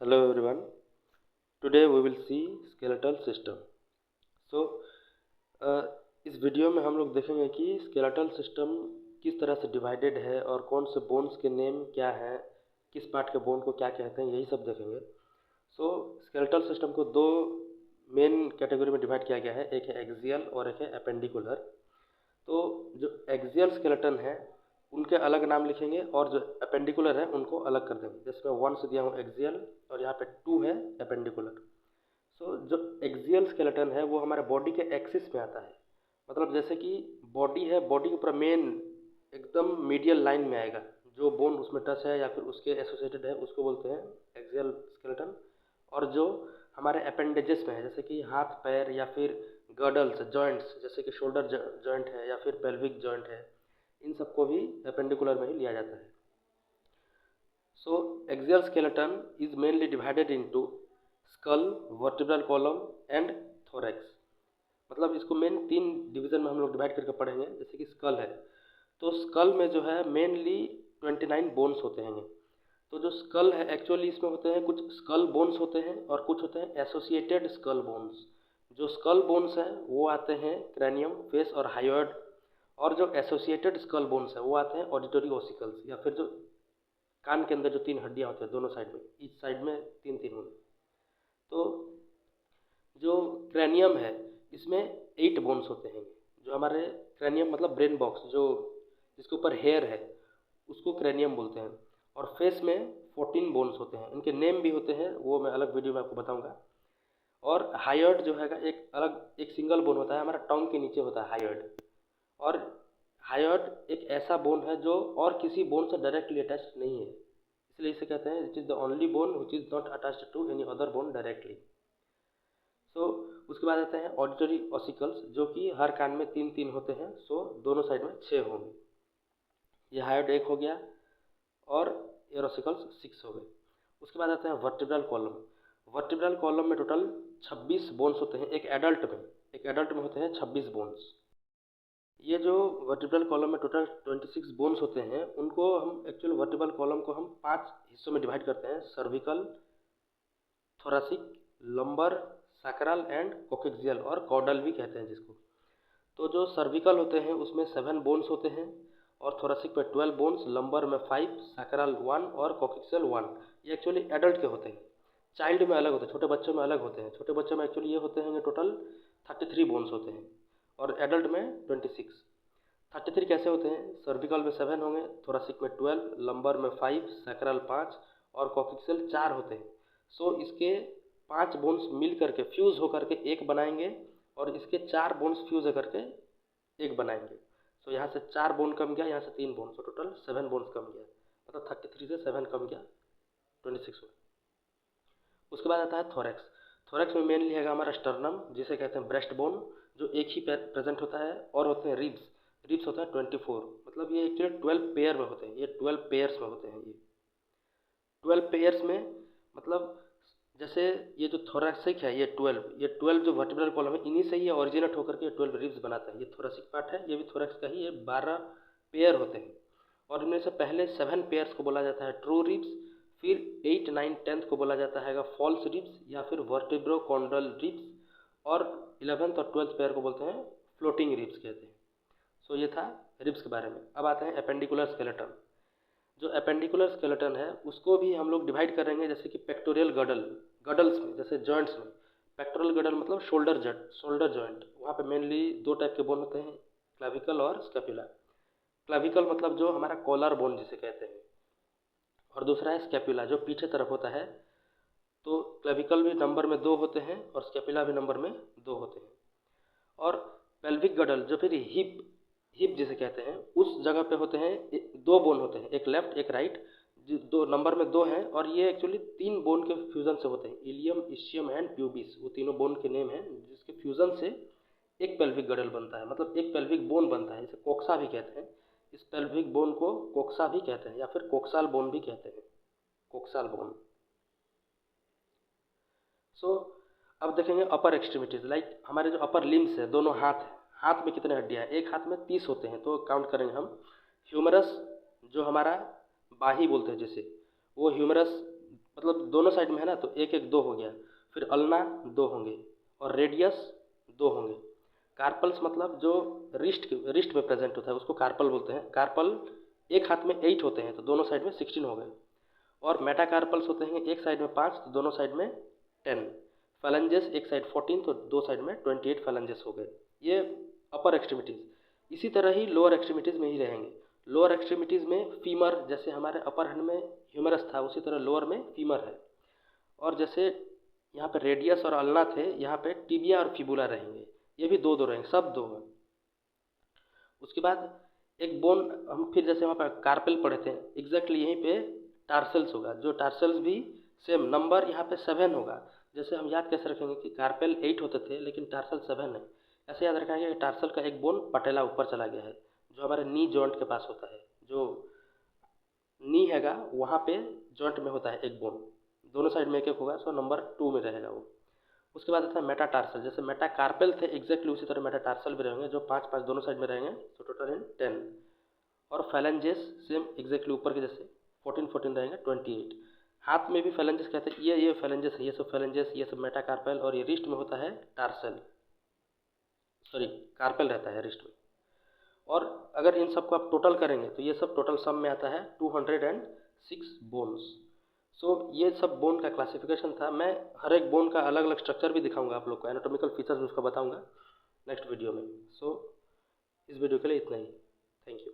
Hello everyone. Today we will see skeletal system. So इस video में हम लोग देखेंगे कि skeletal system किस तरह से डिवाइडेड है और कौन से बोन्स के नेम क्या हैं, किस पार्ट के बोन को क्या कहते हैं, यही सब देखेंगे। सो skeletal सिस्टम को दो मेन कैटेगरी में डिवाइड किया गया है, एक है एक्सियल और एक है एपेंडिकुलर। तो जो एक्सियल स्केलेटन है उनके अलग नाम लिखेंगे और जो अपेंडिकुलर है उनको अलग कर देंगे। जैसे मैं 1 से दिया हूँ एक्सियल और यहाँ पे 2 है अपेंडिकुलर। सो जो एक्सियल स्केलेटन है वो हमारे बॉडी के एक्सिस में आता है। मतलब जैसे कि बॉडी है, बॉडी के ऊपर मेन एकदम मीडियल लाइन में आएगा, जो बोन उसमें टच है या फिर उसके एसोसिएटेड है उसको बोलते हैं एक्सियल स्केलेटन। और जो हमारे अपेंडेजेस में है, जैसे कि हाथ पैर या फिर गर्डल्स जॉइंट्स, जैसे कि शोल्डर जॉइंट है या फिर पेल्विक जॉइंट है, इन सबको भी अपेंडिकुलर में ही लिया जाता है। So axial skeleton is mainly divided into skull, vertebral column and thorax. मतलब इसको मेन 3 डिवीजन में हम लोग डिवाइड करके पढ़ेंगे। जैसे कि स्कल है, तो स्कल में जो है मेनली 29 बोन्स होते हैं। तो जो स्कल है एक्चुअली इसमें होते हैं कुछ स्कल बोन्स होते हैं और कुछ होते हैं एसोसिएटेड स्कल बोन्स। जो स्कल बोन्स हैं वो आते हैं क्रैनियम, फेस और हाइयोइड, और जो एसोसिएटेड स्कल बोन्स है वो आते हैं ऑडिटरी ओसिकल्स, या फिर जो कान के अंदर जो 3 हड्डियाँ होती हैं दोनों साइड में, ईच साइड में 3-3 होंगे। तो जो क्रैनियम है इसमें 8 बोन्स होते हैं। जो हमारे क्रैनियम मतलब ब्रेन बॉक्स, जो जिसके ऊपर हेयर है उसको क्रैनियम बोलते हैं। और फेस में 14 बोन्स होते हैं, इनके नेम भी होते हैं, वो मैं अलग वीडियो में आपको बताऊंगा। और हाइयोइड जो है एक अलग एक सिंगल बोन होता है, हमारा टंग के नीचे होता है हाइयोइड। और हाइयोइड एक ऐसा बोन है जो और किसी बोन से डायरेक्टली अटैच्ड नहीं है, इसलिए इसे कहते हैं it is the only bone which is not attached to any other bone directly. So उसके बाद आते हैं ऑडिटरी ऑसिकल्स, जो कि हर कान में 3-3 होते हैं। सो दोनों साइड में 6 होंगे। ये हाइयोइड 1 हो गया और एयर ऑसिकल्स 6 हो गए। उसके बाद आते हैं वर्टिब्रल कॉलम। वर्टिब्रल कॉलम में टोटल 26 बोन्स होते हैं। एक एडल्ट में होते हैं 26 बोन्स। ये जो वर्टिब्रल कॉलम में टोटल 26 बोन्स होते हैं, उनको हम एक्चुअल वर्टिब्रल कॉलम को हम 5 हिस्सों में डिवाइड करते हैं: cervical, thoracic, lumbar, sacral and coccygeal, और कॉडल भी कहते हैं जिसको। तो जो सर्विकल होते हैं उसमें 7 बोन्स होते हैं, और थोरासिक में 12 बोन्स, लंबर में 5, सैक्रल 1 और कोक्सियल 1। ये एक्चुअली एडल्ट के होते हैं। चाइल्ड में अलग होते हैं, छोटे बच्चों में अलग होते हैं। छोटे बच्चों में एक्चुअली ये होते हैं टोटल 33 बोन्स होते हैं, और एडल्ट में 26। 33 कैसे होते हैं? सर्विकल में 7 होंगे, थोरासिक में 12, लंबर में 5, सैक्रल 5 और कोक्सियल 4 होते हैं। सो इसके 5 बोन्स मिल करके फ्यूज़ होकर के एक बनाएंगे, और इसके 4 बोन्स फ्यूज़ होकर के एक बनाएंगे। सो यहाँ से 4 बोन कम गया, यहाँ से 3 बोन, सो टोटल 7 बोन्स कम गया। मतलब 33 से 7 कम गया, 26 हुआ। उसके बाद आता है थोरैक्स। थोरैक्स में मेनली है हमारा स्टर्नम, जिसे कहते हैं ब्रेस्ट बोन, जो एक ही प्रेजेंट होता है। और होते हैं रिब्स। रिब्स होता है 24। मतलब ये एक्चुअली 12 पेयर में होते हैं, ये 12 पेयर्स में होते हैं। ये 12 पेयर्स में मतलब जैसे ये जो थोरैसिक है ये 12 जो वर्टिब्रल कॉलम है इन्हीं से ही ओरिजिनेट होकर के 12 रिब्स बनाता है। ये थोरैसिक पार्ट है, ये भी थोरैक्स का ही। ये 12 पेयर होते हैं, और इनमें से पहले 7 पेयर्स को बोला जाता है ट्रू रिब्स, फिर 8, 9, 10 को बोला जाता है फॉल्स रिब्स या फिर वर्टिब्रोकॉन्ड्रल रिब्स, और 11th और 12th पेयर को बोलते हैं फ्लोटिंग रिब्स कहते हैं। सो ये था रिब्स के बारे में। अब आते हैं एपेंडिकुलर स्केलेटन। जो अपेंडिकुलर स्केलेटन है उसको भी हम लोग डिवाइड करेंगे, जैसे कि पेक्टोरियल गडल्स में, जैसे जॉइंट्स में। पेक्टोरियल गडल मतलब शोल्डर जॉइंट, वहाँ पे मेनली 2 टाइप के बोन होते हैं, क्लाविकल और स्कैपुला। क्लाविकल मतलब जो हमारा कॉलर बोन जिसे कहते हैं, और दूसरा है स्कैपुला जो पीछे तरफ होता है। तो क्लाविकल भी नंबर में 2 होते हैं और स्कैपुला भी नंबर में 2 होते हैं। और पेल्विक गडल जो फिर हिप हिप जिसे कहते हैं, उस जगह पे होते हैं 2 बोन होते हैं, एक लेफ्ट एक राइट, जो 2 नंबर में 2 हैं। और ये एक्चुअली 3 बोन के फ्यूजन से होते हैं, इलियम, इस्चियम एंड प्यूबिस। वो तीनों बोन के नेम हैं, जिसके फ्यूजन से एक पेल्विक गडल बनता है, मतलब एक पेल्विक बोन बनता है। इसे कोक्सा भी कहते हैं। इस पेल्विक बोन को कोक्सा भी कहते हैं, या फिर कोक्साल बोन भी कहते हैं, कोक्साल बोन। सो अब देखेंगे अपर एक्सट्रीमिटीज, लाइक हमारे जो अपर लिम्स है, दोनों हाथ है, हाथ में कितने हड्डियाँ हैं? एक हाथ में 30 होते हैं, तो काउंट करेंगे हम। ह्यूमरस जो हमारा बाही बोलते हैं जिसे, वो ह्यूमरस मतलब दोनों साइड में है ना, तो एक एक दो हो गया। फिर अल्ना दो होंगे और रेडियस दो होंगे। कार्पल्स मतलब जो रिस्ट में प्रेजेंट होता है उसको कार्पल बोलते हैं। कार्पल एक हाथ में 8 होते हैं तो दोनों साइड में 16 हो गए। और मेटाकार्पल्स होते हैं एक साइड में 5 तो दोनों साइड में 10। फैलेंजेस एक साइड 14 तो दो साइड में 28 फैलेंजेस हो गए। ये अपर एक्सट्रीमिटीज़। इसी तरह ही लोअर एक्सट्रीमिटीज़ में ही रहेंगे। लोअर एक्सट्रीमिटीज़ में फीमर, जैसे हमारे अपर हैंड में ह्यूमरस था उसी तरह लोअर में फीमर है। और जैसे यहाँ पे रेडियस और अल्ना थे, यहाँ पे टिबिया और फिबुला रहेंगे। ये भी दो दो रहेंगे, सब दो हैं। उसके बाद एक बोन हम फिर जैसे वहाँ पर कार्पेल पढ़े थे, एग्जैक्टली यहीं पे टार्सल्स होगा। जो टार्सल्स भी सेम नंबर यहाँ पे 7 होगा। जैसे हम याद कैसे रखेंगे कि कार्पेल 8 होते थे लेकिन टार्सल 7 है। ऐसे याद रखेंगे कि टार्सल का एक बोन पटेला ऊपर चला गया है, जो हमारे नी जॉइंट के पास होता है। जो नी हैगा वहाँ पे जॉइंट में होता है एक बोन, दोनों साइड में एक एक होगा, सो नंबर 2 में रहेगा वो। उसके बाद आता है मेटाटार्सल। जैसे मेटाकार्पेल थे एग्जैक्टली उसी तरह मेटाटार्सल भी रहेंगे, जो 5 5 दोनों साइड में रहेंगे, सो टोटल इन 10। और फैलेंजेस सेम एग्जैक्टली ऊपर के जैसे 14 14 रहेंगे 28। हाथ में भी फैलेंजेस कहते हैं, ये फैलेंजेस है, ये सब फैलेंजेस, ये सब मेटाकार्पेल। और ये रिस्ट में होता है टार्सल, सॉरी कार्पेल रहता है रिस्ट में। और अगर इन सबको आप टोटल करेंगे तो ये सब टोटल सम में आता है 206 बोन्स। सो ये सब बोन का क्लासिफिकेशन था। मैं हर एक बोन का अलग अलग स्ट्रक्चर भी दिखाऊंगा आप लोग को, एनाटॉमिकल फीचर्स भी उसका बताऊंगा नेक्स्ट वीडियो में। सो इस वीडियो के लिए इतना ही। Thank you.